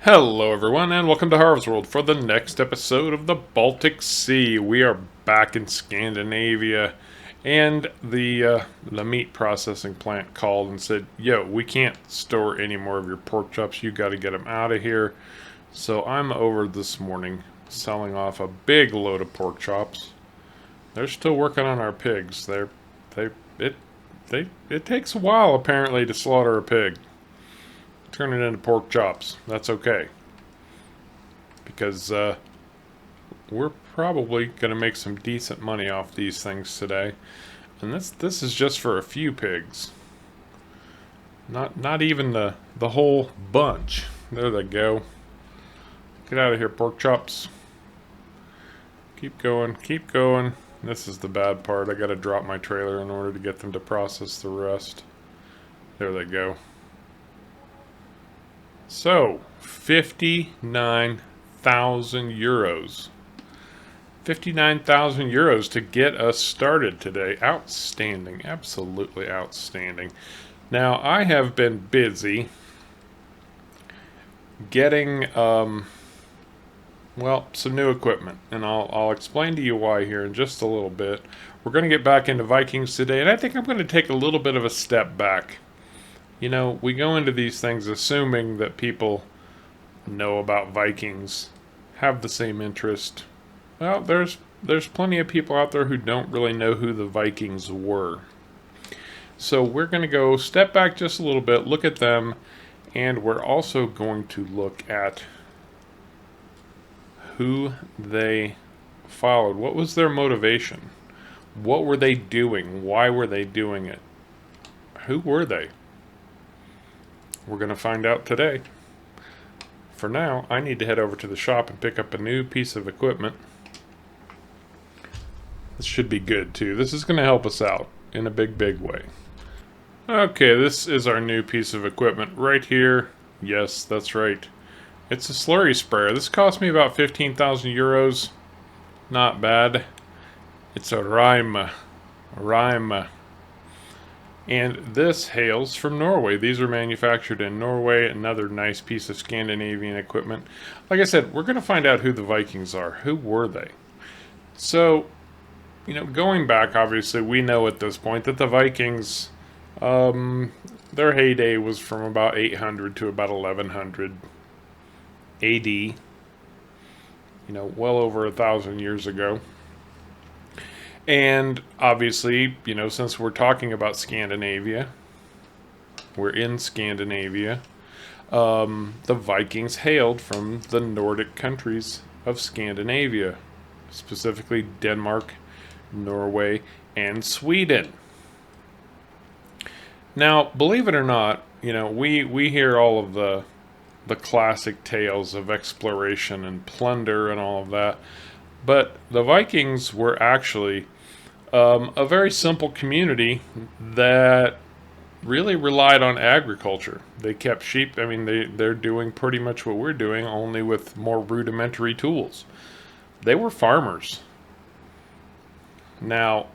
Hello, everyone, and welcome to Harv's World for the next episode of the Baltic Sea. We are back in Scandinavia, and the meat processing plant called and said, "Yo, we can't store any more of your pork chops. You got to get them out of here." So I'm over this morning selling off a big load of pork chops. They're still working on our pigs. They it it takes a while apparently to slaughter a pig. Turn it into pork chops. That's okay. Because we're probably going to make some decent money off these things today. And this is just for a few pigs. Not even the whole bunch. There they go. Get out of here, pork chops. Keep going, keep going. This is the bad part. I got to drop my trailer in order to get them to process the rest. There they go. So, 59,000 euros. 59,000 euros to get us started today. Outstanding. Absolutely outstanding. Now, I have been busy getting, well, some new equipment. And I'll explain to you why here in just a little bit. We're going to get back into Vikings today, and I think I'm going to take a little bit of a step back. You know, we go into these things assuming that people know about Vikings, have the same interest. Well, there's plenty of people out there who don't really know who the Vikings were. So we're going to go step back just a little bit, look at them, and we're also going to look at who they followed. What was their motivation? What were they doing? Why were they doing it? Who were they? We're going to find out today. For now, I need to head over to the shop and pick up a new piece of equipment. This should be good too. This is going to help us out in a big way. Okay, this is our new piece of equipment right here. Yes, that's right. It's a slurry sprayer. This cost me about 15,000 euros. Not bad. It's a Rime. And this hails from Norway. These are manufactured in Norway. Another nice piece of Scandinavian equipment. Like I said, we're going to find out who the Vikings are. Who were they? So, you know, going back, obviously, we know at this point that the Vikings, their heyday was from about 800 to about 1100 AD. You know, well over 1,000 years ago. And obviously, you know, since we're talking about Scandinavia, we're in Scandinavia, the Vikings hailed from the Nordic countries of Scandinavia, specifically Denmark, Norway, and Sweden. Now, believe it or not, you know, we hear all of the classic tales of exploration and plunder and all of that. But the Vikings were actually a very simple community that really relied on agriculture. They kept sheep. I mean, they're doing pretty much what we're doing, only with more rudimentary tools. They were farmers. Now,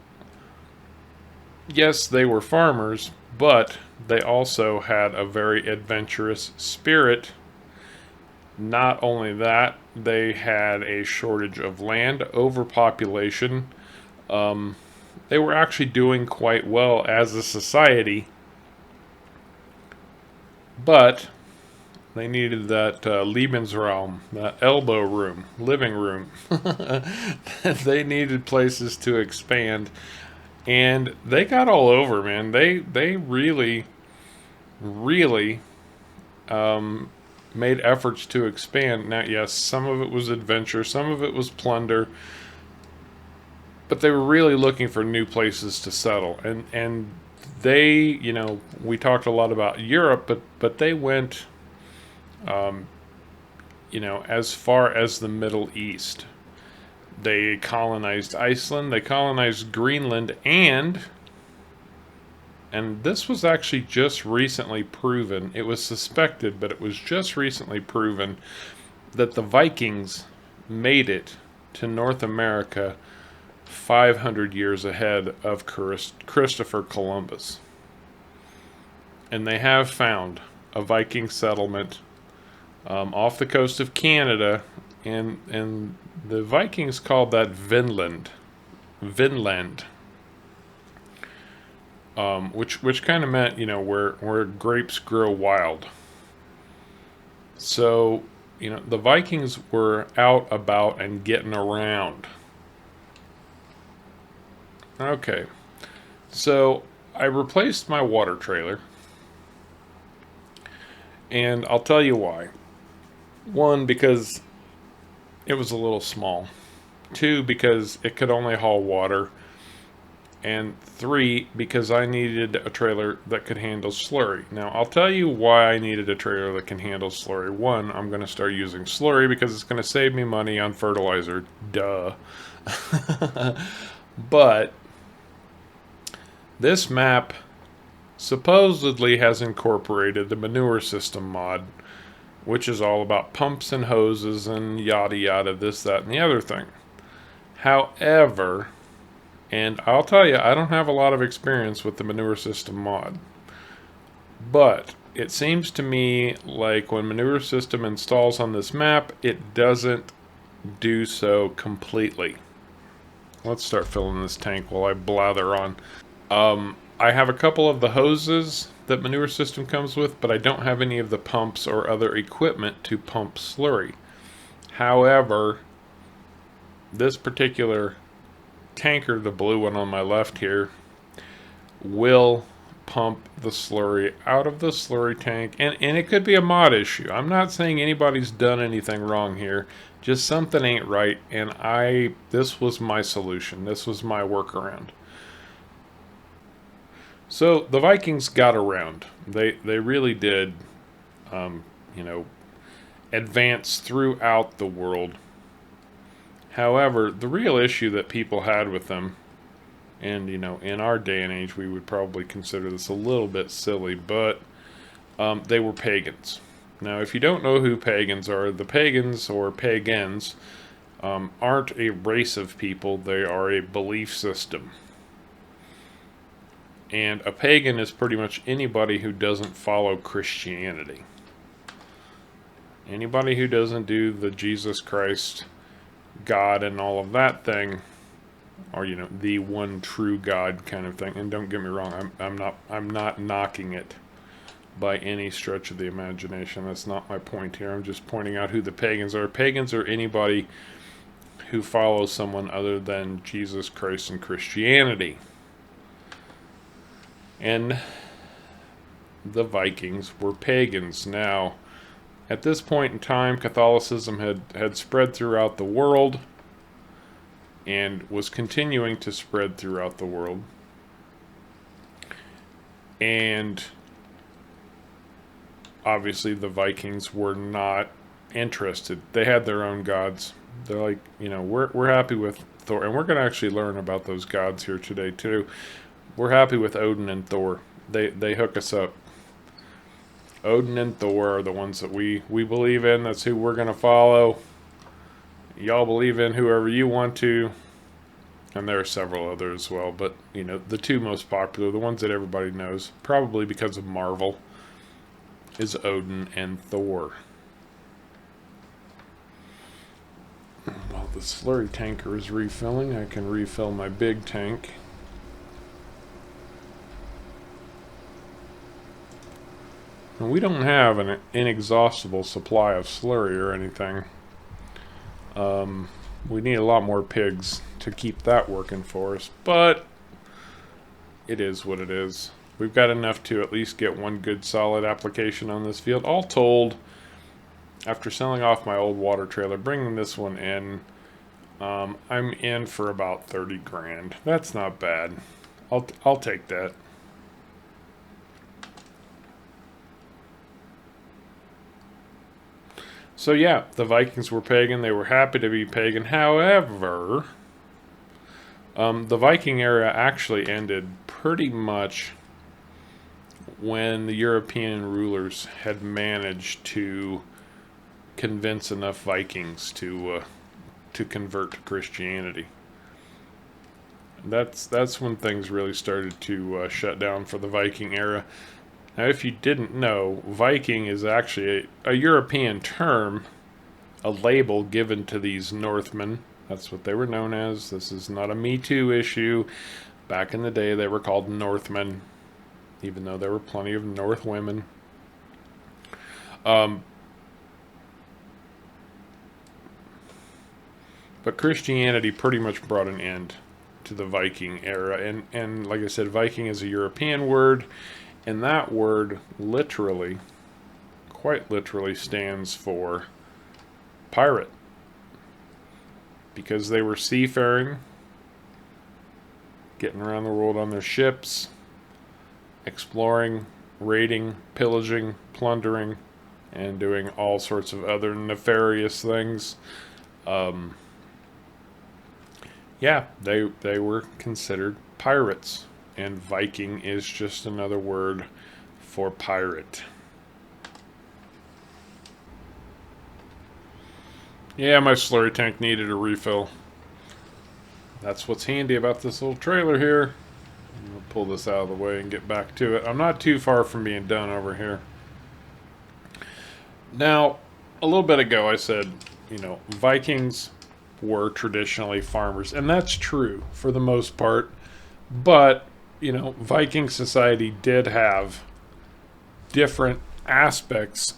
yes, they were farmers, but they also had a very adventurous spirit. Not only that, they had a shortage of land, overpopulation. They were actually doing quite well as a society, but they needed that Lebensraum, that elbow room, living room. They needed places to expand, and they got all over, man. They really made efforts to expand. Now, yes, some of it was adventure, some of it was plunder, but they were really looking for new places to settle. And they, you know, we talked a lot about Europe, but they went, you know, as far as the Middle East. They colonized Iceland, they colonized Greenland, and this was actually just recently proven. It was suspected, but it was just recently proven that the Vikings made it to North America 500 years ahead of Christopher Columbus. And they have found a Viking settlement off the coast of Canada, and the Vikings called that Vinland, Vinland, which kind of meant, where grapes grow wild. So, the Vikings were out about and getting around. Okay, so I replaced my water trailer, and I'll tell you why. One, because it was a little small. Two, because it could only haul water. And three, because I needed a trailer that could handle slurry. Now, I'll tell you why I needed a trailer that can handle slurry. One, I'm going to start using slurry because it's going to save me money on fertilizer. Duh. But this map supposedly has incorporated the manure system mod, which is all about pumps and hoses and yada yada, this, that, and the other thing. However, and I'll tell you, I don't have a lot of experience with the manure system mod, but it seems to me like when manure system installs on this map, it doesn't do so completely. Let's start filling this tank while I blather on. I have a couple of the hoses that manure system comes with, but I don't have any of the pumps or other equipment to pump slurry. However, this particular tanker, the blue one on my left here, will pump the slurry out of the slurry tank, and it could be a mod issue. I'm not saying anybody's done anything wrong here, just something ain't right, and this was my solution. This was my workaround. So the Vikings got around. They really did, advance throughout the world. However, the real issue that people had with them, and in our day and age we would probably consider this a little bit silly, but they were pagans. Now, if you don't know who pagans are, the pagans or pagans aren't a race of people, they are a belief system. And a pagan is pretty much anybody who doesn't follow Christianity. Anybody who doesn't do the Jesus Christ, God, and all of that thing, or the one true God kind of thing. And don't get me wrong, I'm not knocking it by any stretch of the imagination. That's not my point here. I'm just pointing out who the pagans are. Pagans are anybody who follows someone other than Jesus Christ and Christianity. And the Vikings were pagans. Now, at this point in time, Catholicism had spread throughout the world and was continuing to spread throughout the world. And obviously the Vikings were not interested. They had their own gods. They're like, we're happy with Thor, and we're going to actually learn about those gods here today too. We're happy with Odin and Thor. They hook us up. Odin and Thor are the ones that we believe in. That's who we're going to follow. Y'all believe in whoever you want to. And there are several others as well. But, the two most popular, the ones that everybody knows, probably because of Marvel, is Odin and Thor. While the slurry tanker is refilling, I can refill my big tank. And we don't have an inexhaustible supply of slurry or anything. We need a lot more pigs to keep that working for us, but it is what it is. We've got enough to at least get one good solid application on this field. All told, after selling off my old water trailer, bringing this one in, I'm in for about 30 grand. That's not bad. I'll take that. So yeah, the Vikings were pagan. They were happy to be pagan. However, the Viking era actually ended pretty much when the European rulers had managed to convince enough Vikings to convert to Christianity. That's when things really started to shut down for the Viking era. Now, if you didn't know, Viking is actually a European term, a label given to these Northmen. That's what they were known as. This is not a Me Too issue. Back in the day, they were called Northmen, even though there were plenty of North women. But Christianity pretty much brought an end to the Viking era. And like I said, Viking is a European word, and that word literally, quite literally, stands for pirate. Because they were seafaring, getting around the world on their ships, exploring, raiding, pillaging, plundering, and doing all sorts of other nefarious things. Yeah, they were considered pirates, and Viking is just another word for pirate. Yeah, my slurry tank needed a refill. That's what's handy about this little trailer here. I'm going to pull this out of the way and get back to it. I'm not too far from being done over here. Now, a little bit ago I said, Vikings were traditionally farmers, and that's true for the most part. But, Viking society did have different aspects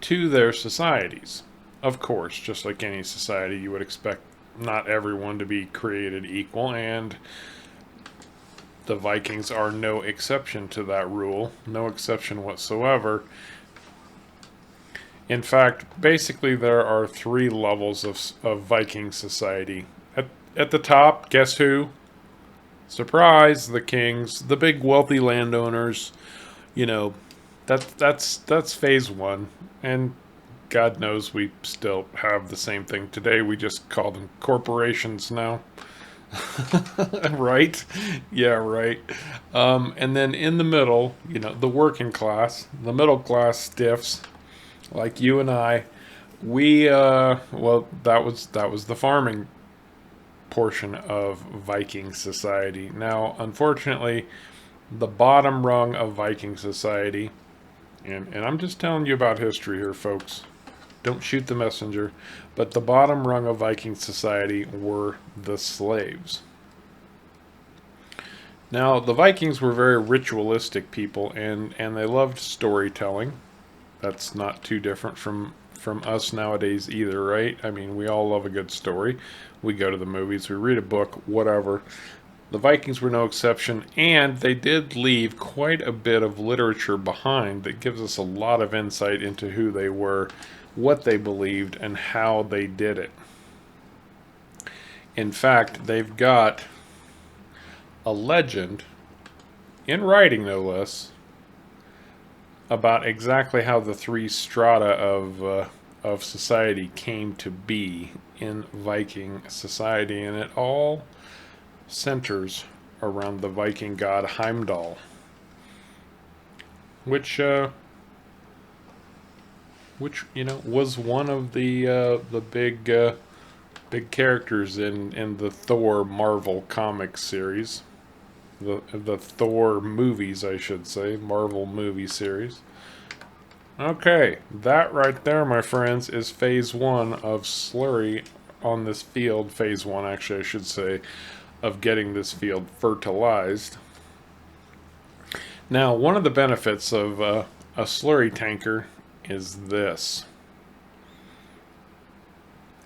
to their societies. Of course, just like any society, you would expect not everyone to be created equal, and the Vikings are no exception to that rule, no exception whatsoever. In fact, basically there are 3 levels of Viking society. At the top, guess who? Surprise, the kings, the big wealthy landowners. That's phase 1, and God knows we still have the same thing today. We just call them corporations now. Right? Yeah, right. And then in the middle, the working class, the middle class stiffs, like you and I, we that was the farming portion of Viking society. Now, unfortunately, the bottom rung of Viking society, and I'm just telling you about history here, folks. Don't shoot the messenger. But the bottom rung of Viking society were the slaves. Now, the Vikings were very ritualistic people, and they loved storytelling. That's not too different from us nowadays either, right? I mean, we all love a good story. We go to the movies, we read a book, whatever. The Vikings were no exception, and they did leave quite a bit of literature behind that gives us a lot of insight into who they were, what they believed, and how they did it. In fact, they've got a legend, in writing no less, about exactly how the 3 strata of society came to be in Viking society, and it all centers around the Viking god Heimdall, which was one of the big characters in the Thor Marvel comic series, the Thor movies, I should say, Marvel movie series. Okay, that right there, my friends, is phase 1 of slurry on this field. Phase 1, actually, I should say, of getting this field fertilized. Now, one of the benefits of a slurry tanker is this.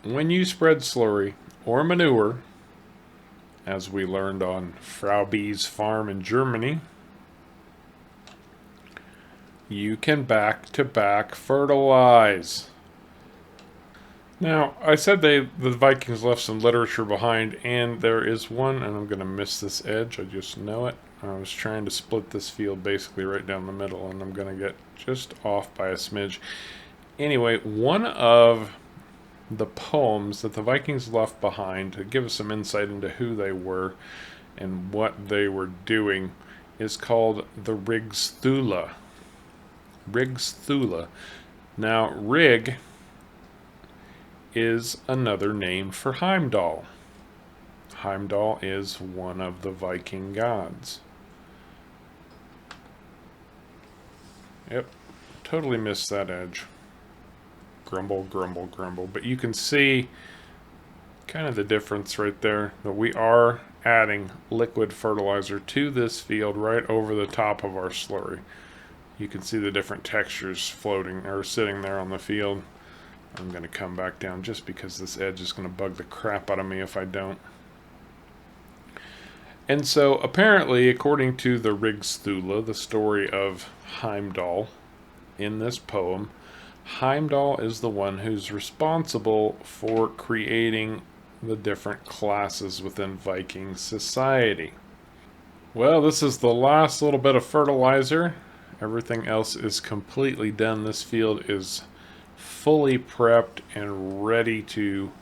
When you spread slurry or manure, as we learned on Frau B's farm in Germany, you can back-to-back fertilize. Now, I said the Vikings left some literature behind, and there is one, and I'm going to miss this edge, I just know it. I was trying to split this field basically right down the middle, and I'm going to get just off by a smidge. Anyway, one of the poems that the Vikings left behind to give us some insight into who they were and what they were doing is called the Rigsthula. Rigsthula. Now, Rig is another name for Heimdall. Heimdall is one of the Viking gods. Yep, totally missed that edge. Grumble, grumble, grumble. But you can see kind of the difference right there, that we are adding liquid fertilizer to this field right over the top of our slurry. You can see the different textures floating or sitting there on the field. I'm going to come back down just because this edge is going to bug the crap out of me if I don't. And so apparently, according to the Rigsthula, the story of Heimdall in this poem, Heimdall is the one who's responsible for creating the different classes within Viking society. Well, this is the last little bit of fertilizer. Everything else is completely done. This field is fully prepped and ready to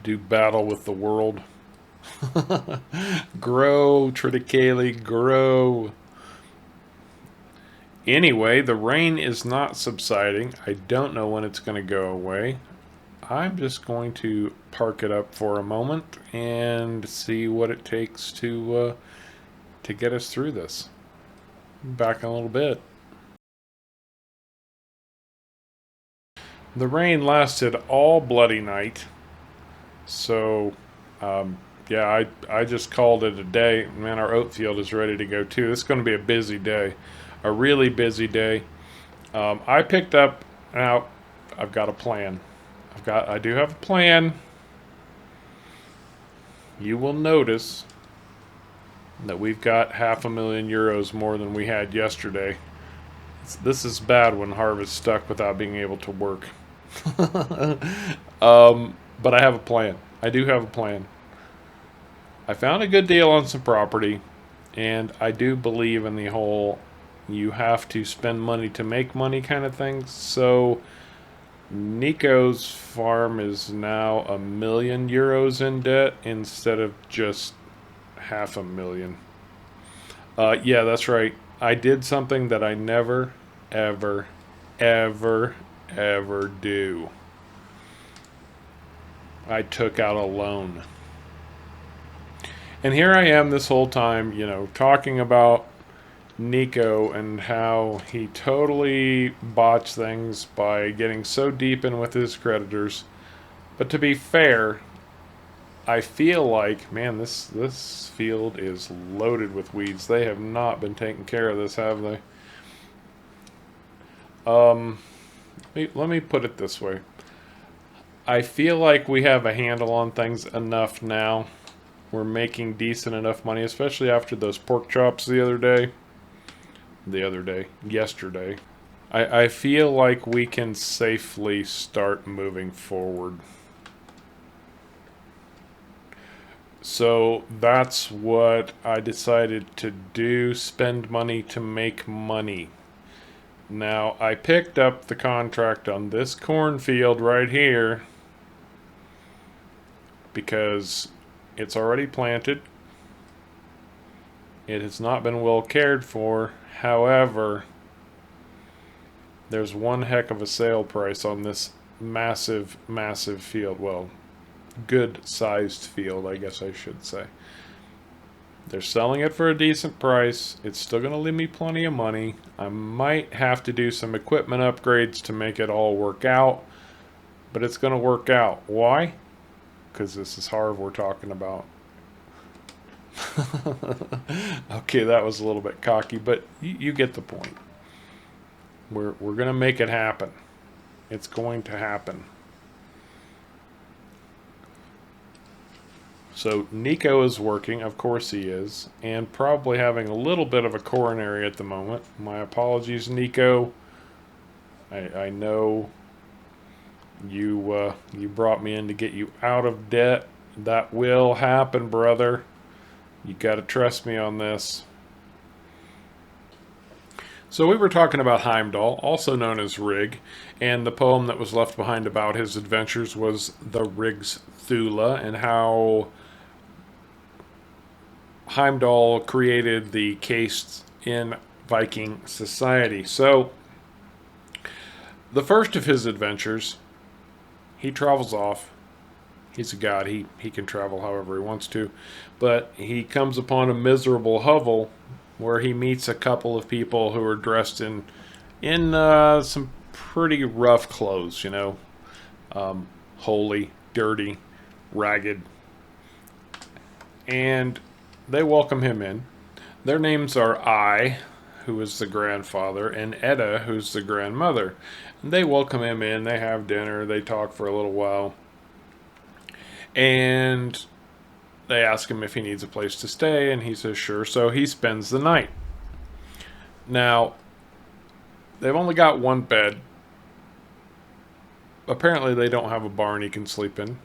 do battle with the world. Grow, Triticale, grow. Anyway, the rain is not subsiding. I don't know when it's going to go away. I'm just going to park it up for a moment and see what it takes to get us through this. Back in a little bit. The rain lasted all bloody night, so yeah, I just called it a day. Man, our oat field is ready to go too. It's going to be a busy day, a really busy day. I picked up. Now, I've got a plan. I do have a plan. You will notice that we've got €500,000 more than we had yesterday. This is bad when Harv is stuck without being able to work. But I have a plan. I do have a plan. I found a good deal on some property, and I do believe in the whole you have to spend money to make money kind of thing. So Nico's farm is now €1,000,000 in debt instead of just $500,000. Yeah, that's right. I did something that I never, ever, ever, ever do. I took out a loan. And here I am this whole time, talking about Nico and how he totally botched things by getting so deep in with his creditors. But to be fair, I feel like, man, this field is loaded with weeds. They have not been taking care of this, have they? Let me put it this way. I feel like we have a handle on things enough now. We're making decent enough money, especially after those pork chops yesterday. I feel like we can safely start moving forward. So that's what I decided to do, spend money to make money. Now, I picked up the contract on this cornfield right here because it's already planted. It has not been well cared for. However, there's one heck of a sale price on this massive, massive field. Well, good-sized field, I guess I should say. They're selling it for a decent price. It's still going to leave me plenty of money. I might have to do some equipment upgrades to make it all work out, but it's going to work out. Why? Because this is Harv we're talking about. Okay, that was a little bit cocky, but you get the point. We're going to make it happen. It's going to happen. So Nico is working, of course he is, and probably having a little bit of a coronary at the moment. My apologies, Nico. I know you brought me in to get you out of debt. That will happen, brother. You got to trust me on this. So we were talking about Heimdall, also known as Rig, and the poem that was left behind about his adventures was the Rigsthula, and how Heimdall created the caste in Viking society. So, the first of his adventures, he travels off. He's a god. He can travel however he wants to. But he comes upon a miserable hovel where he meets a couple of people who are dressed in in some pretty rough clothes, holy, dirty, ragged, and they welcome him in. Their names are I, who is the grandfather, and Edda, who's the grandmother. And they welcome him in, they have dinner, they talk for a little while, and they ask him if he needs a place to stay, and he says sure, so he spends the night. Now, they've only got one bed. Apparently, they don't have a barn he can sleep in.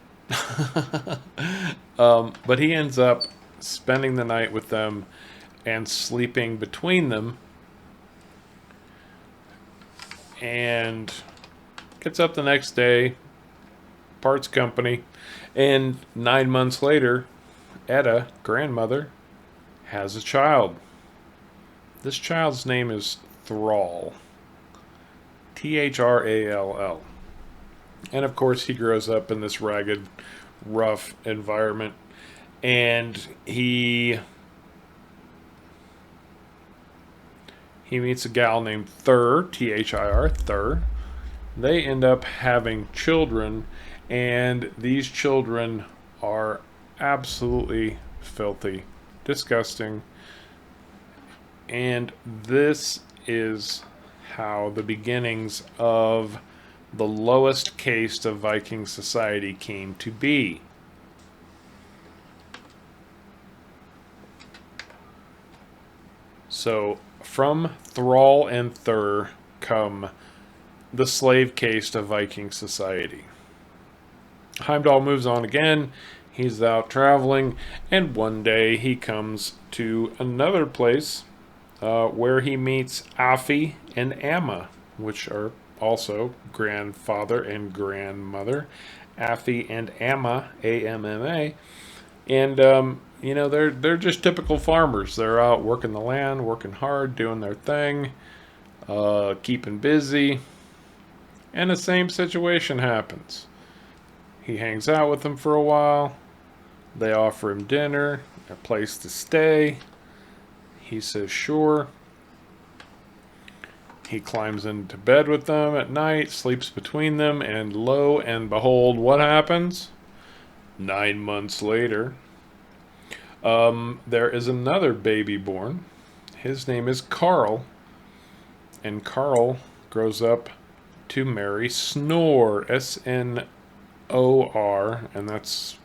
But he ends up spending the night with them and sleeping between them, and gets up the next day, parts company, and 9 months later, Edda, grandmother, has a child. This child's name is Thrall. Thrall. And of course, he grows up in this ragged, rough environment, and he meets a gal named Thur, Thir, Thur. They end up having children, and these children are absolutely filthy, disgusting, and this is how the beginnings of the lowest caste of Viking society came to be. So, from Thrall and Thur come the slave caste of Viking society. Heimdall moves on again. He's out traveling, and one day he comes to another place where he meets Afi and Amma, which are also grandfather and grandmother. Afi and Amma, A-M-M-A. And, they're just typical farmers. They're out working the land, working hard, doing their thing, keeping busy. And the same situation happens. He hangs out with them for a while. They offer him dinner, a place to stay. He says sure. He climbs into bed with them at night, sleeps between them, and lo and behold, what happens? 9 months later, there is another baby born. His name is Carl, and Carl grows up to marry Snor, S-N-O-R, and that's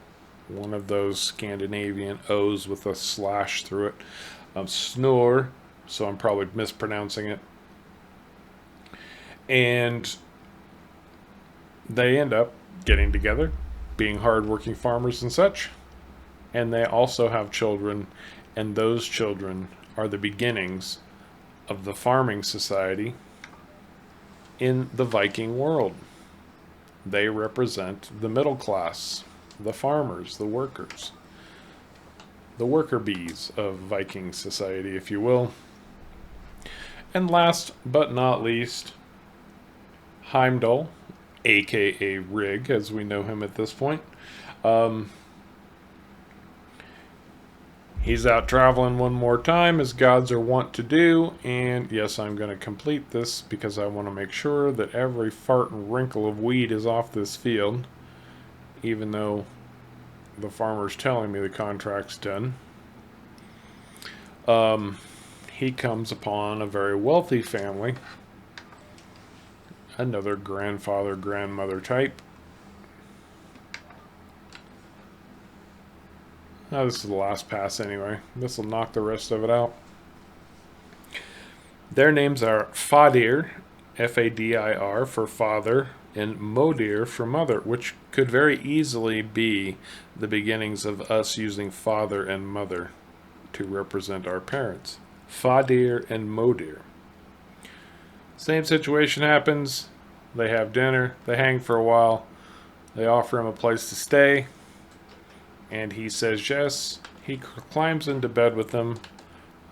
one of those Scandinavian O's with a slash through it. Snor, so I'm probably mispronouncing it. And they end up getting together, being hardworking farmers and such. And they also have children, and those children are the beginnings of the farming society in the Viking world. They represent the middle class, the farmers, the workers, the worker bees of Viking society, if you will. And last but not least, Heimdall, aka Rig, as we know him at this point. He's out traveling one more time, as gods are wont to do, and yes, I'm going to complete this because I want to make sure that every fart and wrinkle of weed is off this field, even though the farmer's telling me the contract's done. He comes upon a very wealthy family, another grandfather, grandmother type. Oh, this is the last pass anyway. This will knock the rest of it out. Their names are Fadir, F-A-D-I-R, for father, and Modir for mother, which could very easily be the beginnings of us using father and mother to represent our parents. Fadir and Modir. Same situation happens. They have dinner. They hang for a while. They offer him a place to stay. And he says yes. He climbs into bed with them.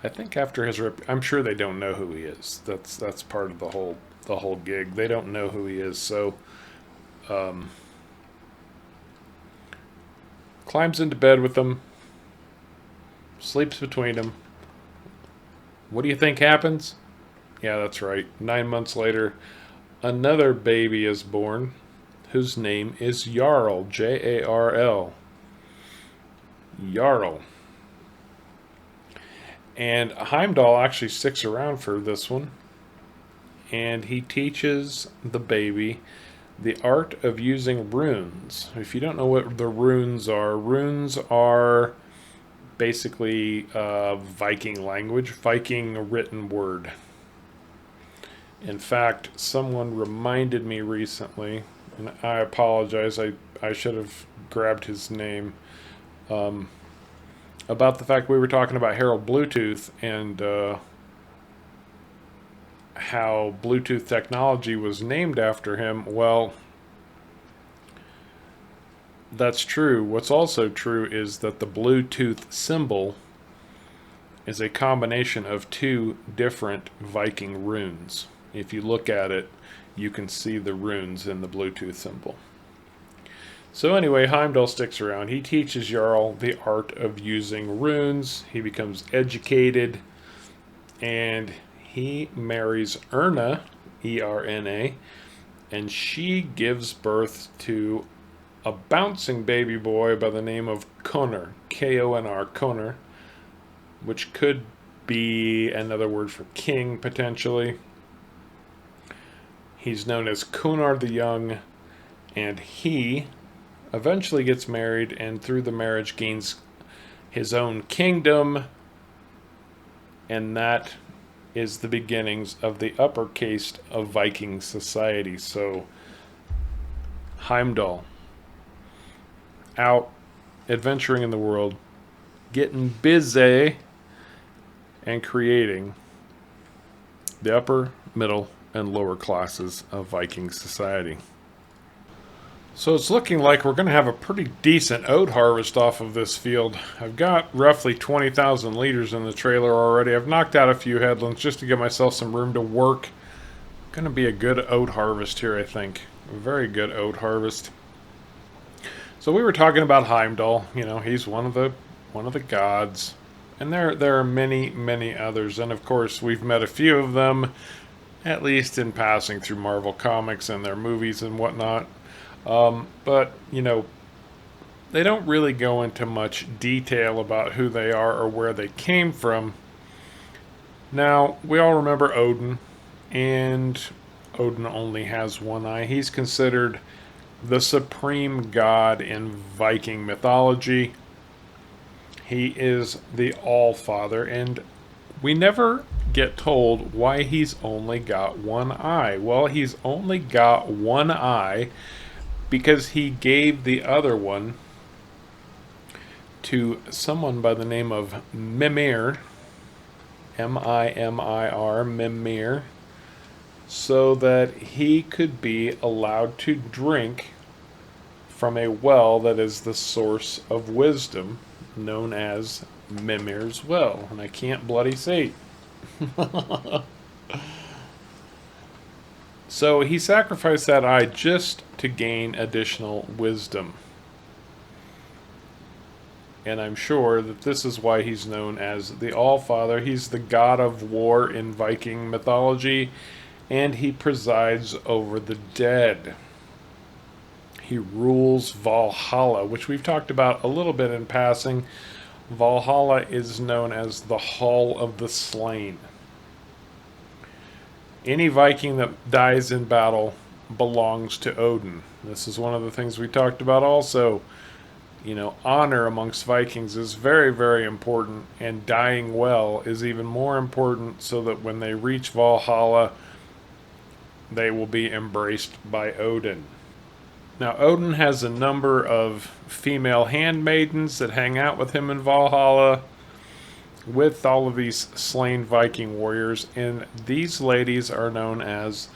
I think after his I'm sure they don't know who he is. That's part of the whole gig. They don't know who he is. So climbs into bed with them. Sleeps between them. What do you think happens? Yeah, that's right. 9 months later, another baby is born whose name is Jarl, Jarl. Jarl. And Heimdall actually sticks around for this one, and he teaches the baby the art of using runes. If you don't know what the runes are basically Viking language, Viking written word. In fact, someone reminded me recently, and I apologize, I should have grabbed his name, about the fact we were talking about Harold Bluetooth and how Bluetooth technology was named after him. Well, that's true. What's also true is that the Bluetooth symbol is a combination of two different Viking runes. If you look at it, you can see the runes in the Bluetooth symbol. So anyway, Heimdall sticks around. He teaches Jarl the art of using runes. He becomes educated, and he marries Erna, Erna, and she gives birth to a bouncing baby boy by the name of Konr, Konr, Konr, which could be another word for king, potentially. He's known as Kunar the Young, and he eventually gets married, and through the marriage gains his own kingdom, and that is the beginnings of the upper caste of Viking society. So Heimdall, out adventuring in the world, getting busy, and creating the upper, middle, and lower classes of Viking society. So it's looking like we're going to have a pretty decent oat harvest off of this field. I've got roughly 20,000 liters in the trailer already. I've knocked out a few headlands just to give myself some room to work. Going to be a good oat harvest here, I think. A very good oat harvest. So we were talking about Heimdall. You know, he's one of the gods, and there are many others. And of course, we've met a few of them, at least in passing through Marvel Comics and their movies and whatnot. But, you know, they don't really go into much detail about who they are or where they came from. Now, we all remember Odin, and Odin only has one eye. He's considered the supreme god in Viking mythology. He is the All-Father, and we never get told why he's only got one eye. Well, he's only got one eye because he gave the other one to someone by the name of Mimir, Mimir, Mimir, so that he could be allowed to drink from a well that is the source of wisdom, known as Mimir's Well. And I can't bloody say it. So he sacrificed that eye just to gain additional wisdom. And I'm sure that this is why he's known as the All-Father. He's the god of war in Viking mythology, and he presides over the dead. He rules Valhalla, which we've talked about a little bit in passing. Valhalla is known as the Hall of the Slain. Any Viking that dies in battle belongs to Odin. This is one of the things we talked about also. You know, honor amongst Vikings is very important, and dying well is even more important, so that when they reach Valhalla, they will be embraced by Odin. Now, Odin has a number of female handmaidens that hang out with him in Valhalla, with all of these slain Viking warriors, and these ladies are known as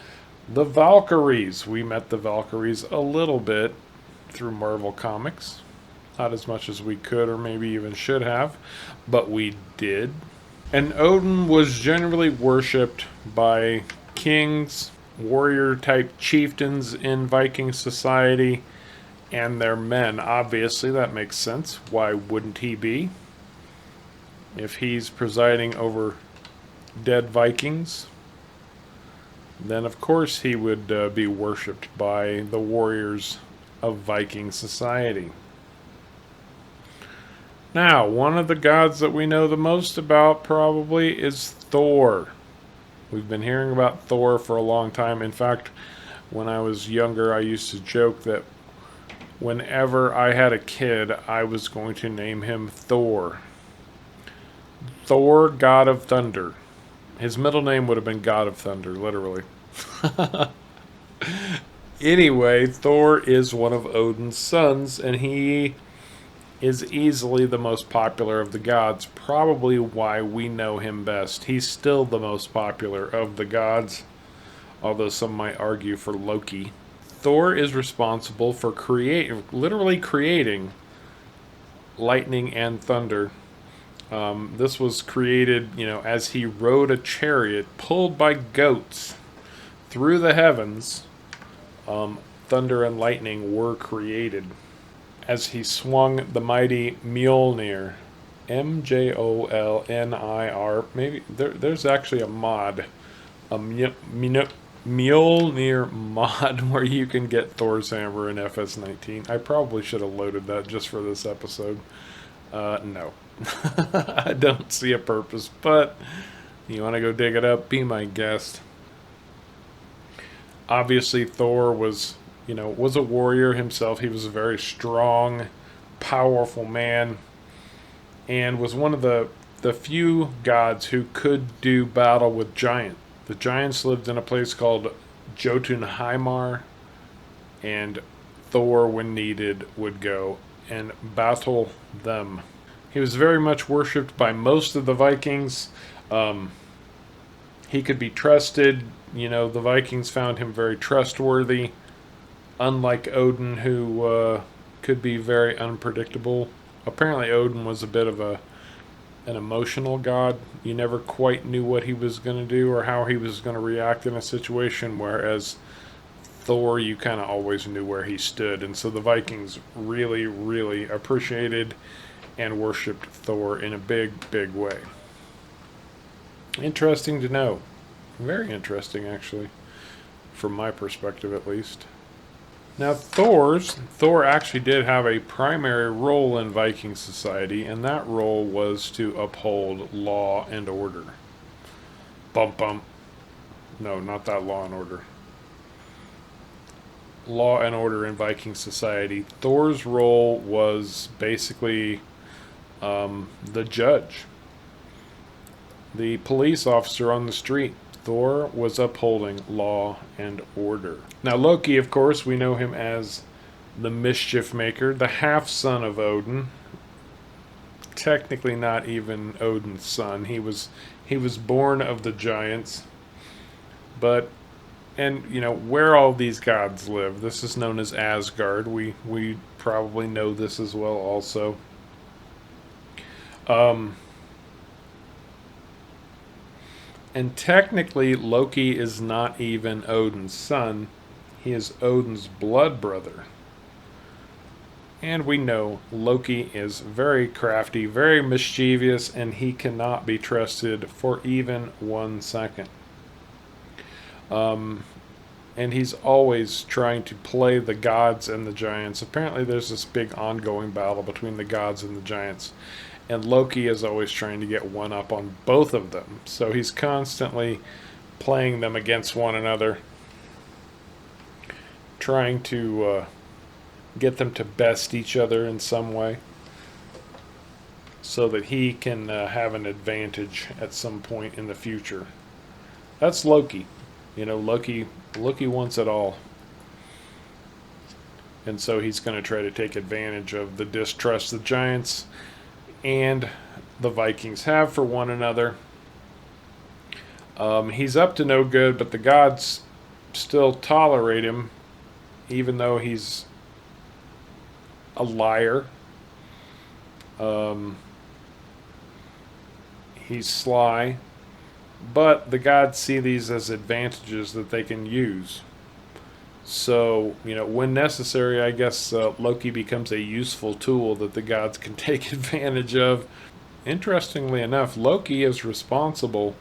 the Valkyries. We met the Valkyries a little bit through Marvel Comics. Not as much as we could or maybe even should have, but we did. And Odin was generally worshipped by kings, warrior-type chieftains in Viking society, and their men. Obviously, that makes sense. Why wouldn't he be? If he's presiding over dead Vikings. then of course he would be worshipped by the warriors of Viking society. Now, one of the gods that we know the most about probably is Thor. We've been hearing about Thor for a long time. In fact, when I was younger, I used to joke that whenever I had a kid, I was going to name him Thor. Thor, God of Thunder. His middle name would have been God of Thunder, literally. Anyway, Thor is one of Odin's sons, and he is easily the most popular of the gods, probably why we know him best. He's still the most popular of the gods, although some might argue for Loki. Thor is responsible for literally creating lightning and thunder. This was created, as he rode a chariot pulled by goats through the heavens. Thunder and lightning were created as he swung the mighty Mjolnir, Mjolnir. Maybe there's actually a mod, a Mjolnir mod where you can get Thor's hammer in FS19. I probably should have loaded that just for this episode. No. I don't see a purpose, but you want to go dig it up, be my guest. Obviously, Thor was a warrior himself. He was a very strong, powerful man, and was one of the few gods who could do battle with giants. The giants lived in a place called Jotunheimar, and Thor, when needed, would go and battle them. He was very much worshipped by most of the Vikings. He could be trusted. The Vikings found him very trustworthy, unlike Odin, who could be very unpredictable. Apparently, Odin was a bit of an emotional god. You never quite knew what he was going to do or how he was going to react in a situation, whereas Thor, you kind of always knew where he stood. And so the Vikings really, really appreciated and worshipped Thor in a big, big way. Interesting to know. Very interesting, actually, from my perspective at least. Now, Thor actually did have a primary role in Viking society, and that role was to uphold law and order. Bump, bump. No, not that Law and Order. Law and order in Viking society. Thor's role was basically the judge, the police officer on the street. Thor was upholding law and order. Now, Loki, of course, we know him as the mischief maker, the half-son of Odin. Technically not even Odin's son. He was born of the giants. But, and, where all these gods live, this is known as Asgard. We probably know this as well also. And technically, Loki is not even Odin's son. He is Odin's blood brother. And we know Loki is very crafty, very mischievous, and he cannot be trusted for even 1 second. And he's always trying to play the gods and the giants. Apparently there's this big ongoing battle between the gods and the giants. And Loki is always trying to get one up on both of them. So he's constantly playing them against one another, trying to get them to best each other in some way, so that he can have an advantage at some point in the future. That's Loki. Loki wants it all. And so he's going to try to take advantage of the distrust the giants and the Vikings have for one another. He's up to no good, but the gods still tolerate him, even though he's a liar. He's sly, but the gods see these as advantages that they can use. So, when necessary, I guess Loki becomes a useful tool that the gods can take advantage of. Interestingly enough, Loki is responsible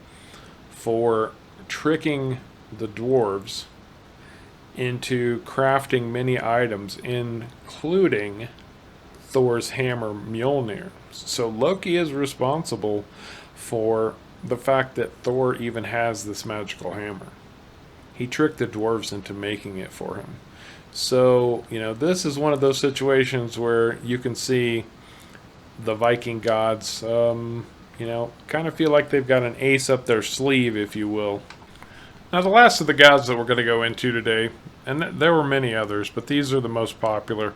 for tricking the dwarves into crafting many items, including Thor's hammer Mjolnir. So Loki is responsible for the fact that Thor even has this magical hammer. He tricked the dwarves into making it for him. So, this is one of those situations where you can see the Viking gods, kind of feel like they've got an ace up their sleeve, if you will. Now, the last of the gods that we're going to go into today, and there were many others, but these are the most popular.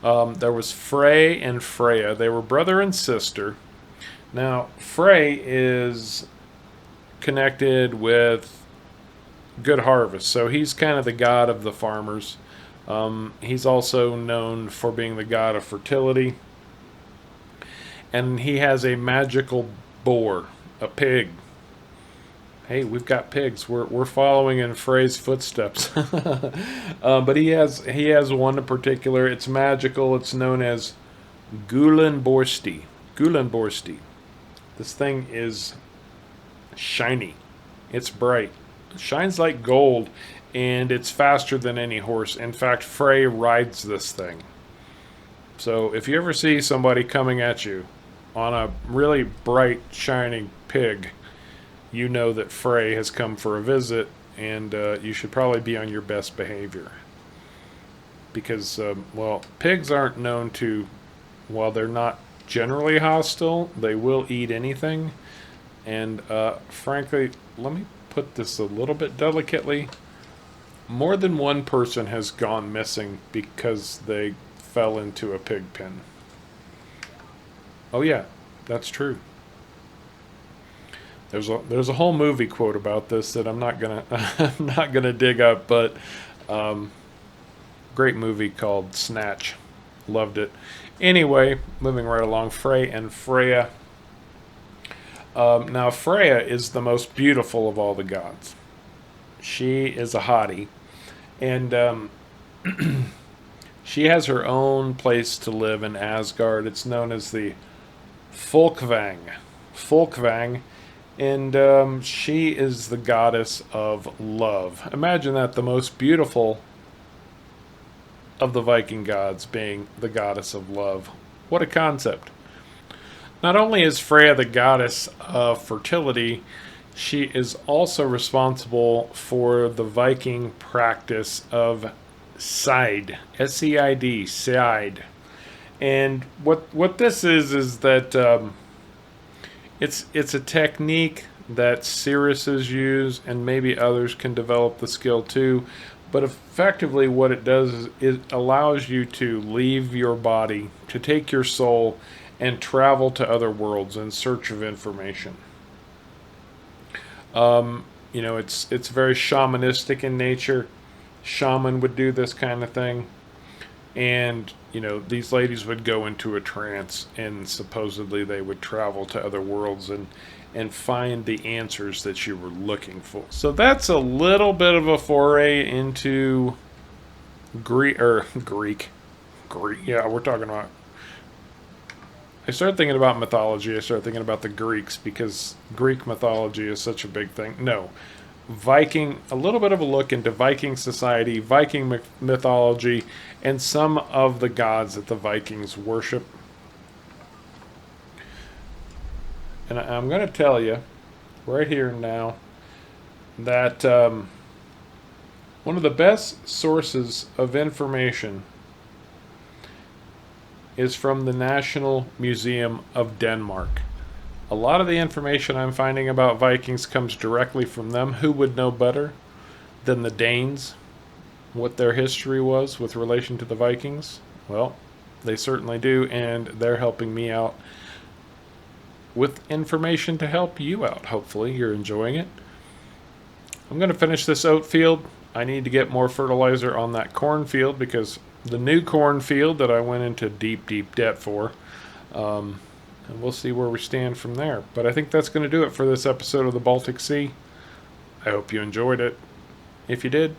There was Frey and Freya. They were brother and sister. Now, Frey is connected with good harvest, so he's kind of the god of the farmers. He's also known for being the god of fertility. And he has a magical boar, a pig. Hey, we've got pigs. We're following in Frey's footsteps. But he has one in particular. It's magical. It's known as Gulenborsti. Gulenborsti. This thing is shiny. It's bright. It shines like gold, and it's faster than any horse. In fact, Frey rides this thing. So if you ever see somebody coming at you on a really bright, shining pig, you know that Frey has come for a visit, and you should probably be on your best behavior. Because, pigs aren't known to, while they're not generally hostile, they will eat anything. And frankly, let me put this a little bit delicately. More than one person has gone missing because they fell into a pig pen. Oh yeah, that's true. There's a whole movie quote about this that I'm not gonna dig up, but great movie called Snatch. Loved it. Anyway, moving right along, Frey and Freya. Now Freya is the most beautiful of all the gods. She is a hottie, and she has her own place to live in Asgard. It's known as the Folkvang. Folkvang. And she is the goddess of love. Imagine that, the most beautiful of the Viking gods being the goddess of love. What a concept. Not only is Freya the goddess of fertility, she is also responsible for the Viking practice of Seid. S-E-I-D, Seid. And what this is that it's a technique that Cirruses use, and maybe others can develop the skill too. But effectively what it does is it allows you to leave your body, to take your soul, and travel to other worlds in search of information. It's very shamanistic in nature. Shaman would do this kind of thing. And, these ladies would go into a trance, and supposedly they would travel to other worlds and find the answers that you were looking for. So that's a little bit of a foray into Greek. Yeah, we're talking about... I started thinking about mythology. I started thinking about the Greeks because Greek mythology is such a big thing. No. Viking, a little bit of a look into Viking society, Viking mythology, and some of the gods that the Vikings worship. And I'm going to tell you right here and now that one of the best sources of information is from the National Museum of Denmark. A lot of the information I'm finding about Vikings comes directly from them. Who would know better than the Danes what their history was with relation to the Vikings? Well, they certainly do, and they're helping me out with information to help you out. Hopefully you're enjoying it. I'm going to finish this oat field. I need to get more fertilizer on that cornfield because the new cornfield that I went into deep debt for, and we'll see where we stand from there. But I think that's going to do it for this episode of the Baltic Sea. I hope you enjoyed it. If you did,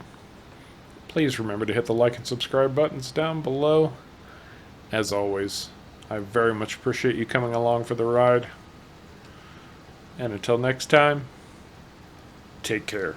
please remember to hit the like and subscribe buttons down below. As always, I very much appreciate you coming along for the ride. And until next time, take care.